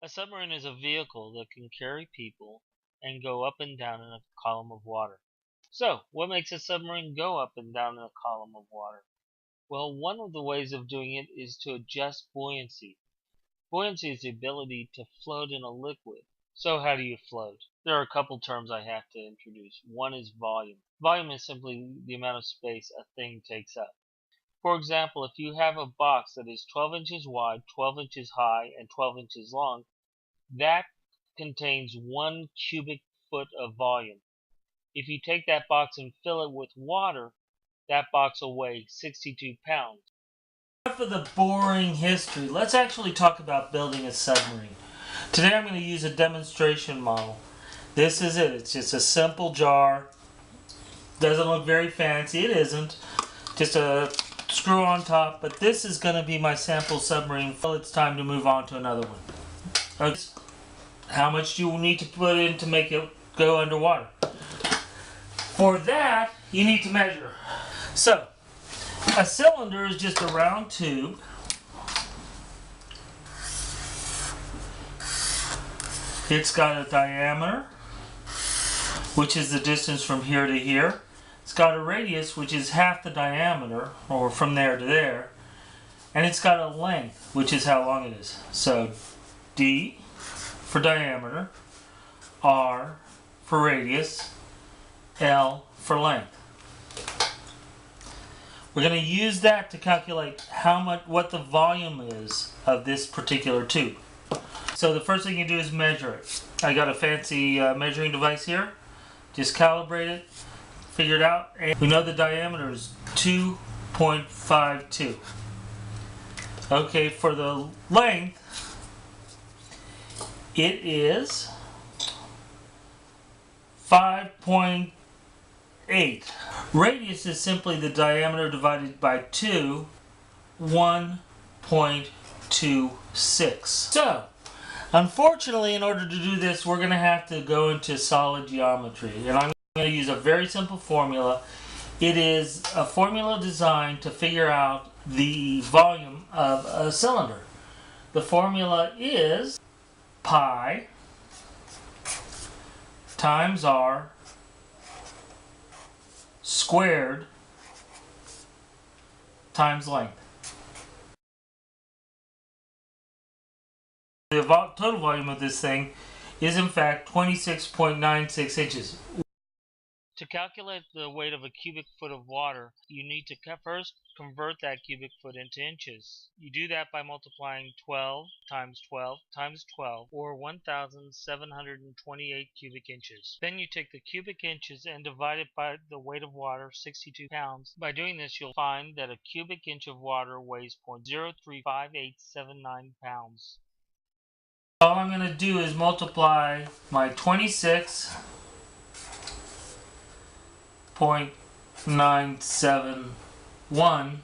A submarine is a vehicle that can carry people and go up and down in a column of water. So, what makes a submarine go up and down in a column of water? Well, one of the ways of doing it is to adjust buoyancy. Buoyancy is the ability to float in a liquid. So how do you float? There are a couple terms I have to introduce. One is volume. Volume is simply the amount of space a thing takes up. For example, if you have a box that is 12 inches wide, 12 inches high, and 12 inches long, that contains 1 cubic foot of volume. If you take that box and fill it with water, that box will weigh 62 pounds. Enough of the boring history. Let's actually talk about building a submarine. Today I'm going to use a demonstration model. This is it. It's just a simple jar. Doesn't look very fancy. It isn't. Just a screw on top. But this is going to be my sample submarine. Well, it's time to move on to another one. Okay. How much do you need to put in to make it go underwater? For that, you need to measure. So, a cylinder is just a round tube. It's got a diameter, which is the distance from here to here. It's got a radius, which is half the diameter, or from there to there. And it's got a length, which is how long it is. So, D for diameter, R for radius, L for length. We're going to use that to calculate what the volume is of this particular tube. So the first thing you do is measure it. I got a fancy measuring device here. Just calibrate it, figure it out, and we know the diameter is 2.52. Okay, for the length, it is 5.8. Radius is simply the diameter divided by 2, 1.26. So, unfortunately, in order to do this, we're going to have to go into solid geometry. And I'm going to use a very simple formula. It is a formula designed to figure out the volume of a cylinder. The formula is pi times r squared times length. The total volume of this thing is in fact 26.96 inches. To calculate the weight of a cubic foot of water, you need to first convert that cubic foot into inches. You do that by multiplying 12 times 12 times 12, or 1,728 cubic inches. Then you take the cubic inches and divide it by the weight of water, 62 pounds. By doing this, you'll find that a cubic inch of water weighs 0.035879 pounds. All I'm going to do is multiply my 26.971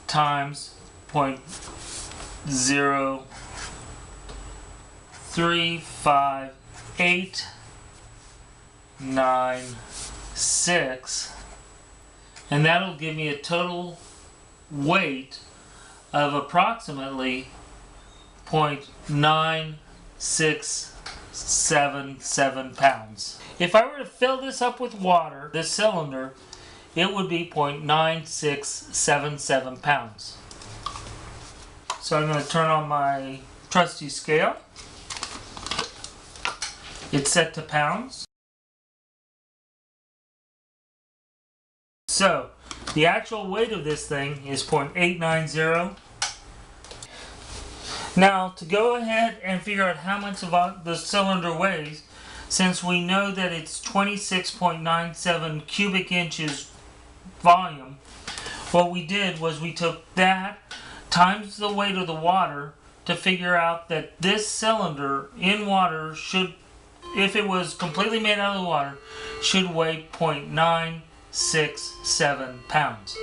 times 0.035896, and that'll give me a total weight of approximately 0.9677 pounds. If I were to fill this up with water, this cylinder, it would be 0.9677 pounds. So I'm going to turn on my trusty scale. It's set to pounds. So the actual weight of this thing is 0.890. Now, to go ahead and figure out how much the cylinder weighs, since we know that it's 26.97 cubic inches volume, what we did was we took that times the weight of the water to figure out that this cylinder in water should, if it was completely made out of the water, should weigh 0.967 pounds.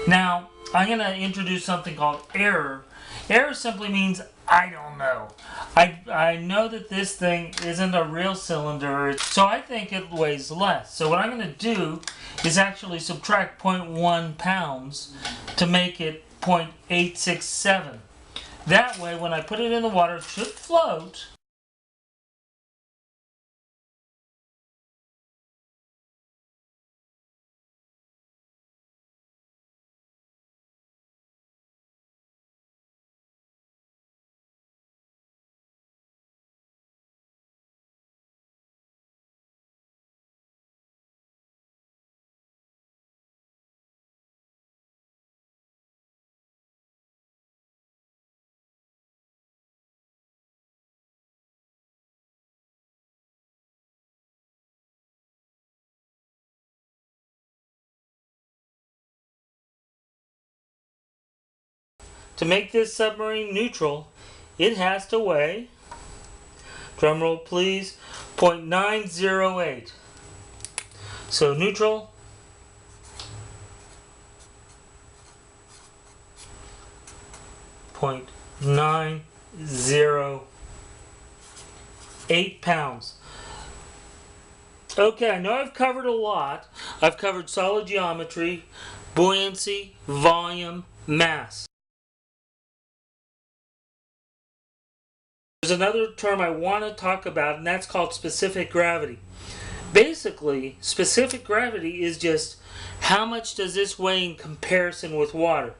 Now, I'm going to introduce something called error. Error simply means I don't know. I know that this thing isn't a real cylinder, so I think it weighs less. So what I'm going to do is actually subtract 0.1 pounds to make it 0.867. That way, when I put it in the water, it should float. To make this submarine neutral, it has to weigh, drumroll please, 0.908. So neutral, 0.908 pounds. Okay, I know I've covered a lot. I've covered solid geometry, buoyancy, volume, mass. There's another term I want to talk about, and that's called specific gravity. Basically, specific gravity is just how much does this weigh in comparison with water.